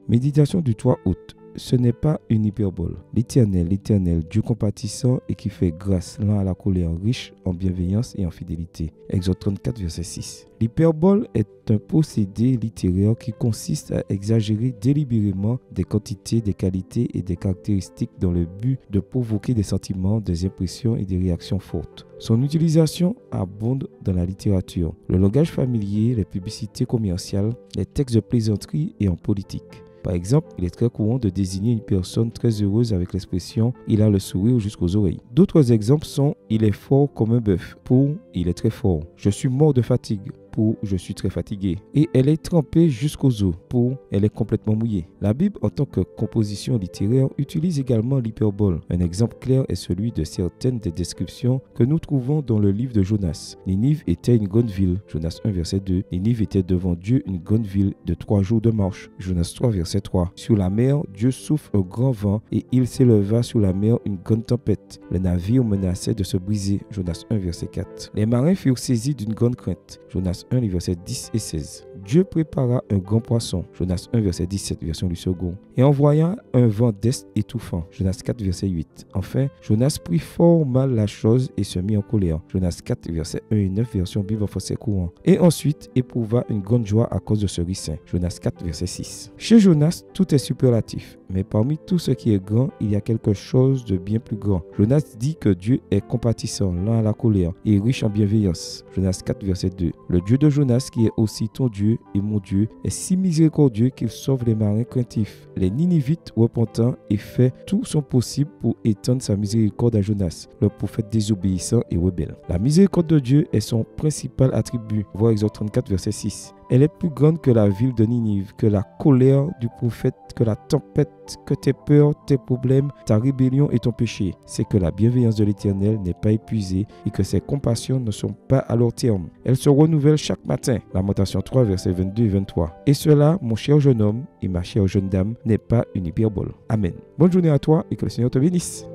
Méditation du 3 août. Ce n'est pas une hyperbole. L'Éternel, Dieu compatissant et qui fait grâce, lent à la colère, riche en bienveillance et en fidélité. Exode 34, verset 6. L'hyperbole est un procédé littéraire qui consiste à exagérer délibérément des quantités, des qualités et des caractéristiques dans le but de provoquer des sentiments, des impressions et des réactions fortes. Son utilisation abonde dans la littérature, le langage familier, les publicités commerciales, les textes de plaisanterie et en politique. Par exemple, il est très courant de désigner une personne très heureuse avec l'expression « il a le sourire jusqu'aux oreilles ». D'autres exemples sont « il est fort comme un bœuf » pour « il est très fort ». « Je suis mort de fatigue » pour « je suis très fatigué ». Et « elle est trempée jusqu'aux os » pour « elle est complètement mouillée ». La Bible, en tant que composition littéraire, utilise également l'hyperbole. Un exemple clair est celui de certaines des descriptions que nous trouvons dans le livre de Jonas. Ninive était une grande ville. Jonas 1, verset 2. Ninive était devant Dieu une grande ville de 3 jours de marche. Jonas 3, verset 3. Sur la mer, Dieu souffle un grand vent et il s'éleva sur la mer une grande tempête. Le navire menaçait de se briser. Jonas 1, verset 4. Les marins furent saisis d'une grande crainte. Jonas 1, les versets 10 et 16. Dieu prépara un grand poisson. Jonas 1, verset 17, version du second. Et envoya un vent d'est étouffant. Jonas 4, verset 8. Enfin, Jonas prit fort mal la chose et se mit en colère. Jonas 4, verset 1 et 9, version Bible en français courant. Et ensuite éprouva une grande joie à cause de ce ricin. Jonas 4, verset 6. Chez Jonas, tout est superlatif. Mais parmi tout ce qui est grand, il y a quelque chose de bien plus grand. Jonas dit que Dieu est compatissant, lent à la colère et riche en bienveillance. Jonas 4, verset 2. Le Dieu de Jonas, qui est aussi ton Dieu et mon Dieu, est si miséricordieux qu'il sauve les marins craintifs. Les Ninivites repentants et fait tout son possible pour étendre sa miséricorde à Jonas, le prophète désobéissant et rebelle. La miséricorde de Dieu est son principal attribut. Voir Exode 34, verset 6. Elle est plus grande que la ville de Ninive, que la colère du prophète, que la tempête, que tes peurs, tes problèmes, ta rébellion et ton péché. C'est que la bienveillance de l'Éternel n'est pas épuisée et que ses compassions ne sont pas à leur terme. Elles se renouvellent chaque matin. Lamentation 3, versets 22 et 23. Et cela, mon cher jeune homme et ma chère jeune dame, n'est pas une hyperbole. Amen. Bonne journée à toi et que le Seigneur te bénisse.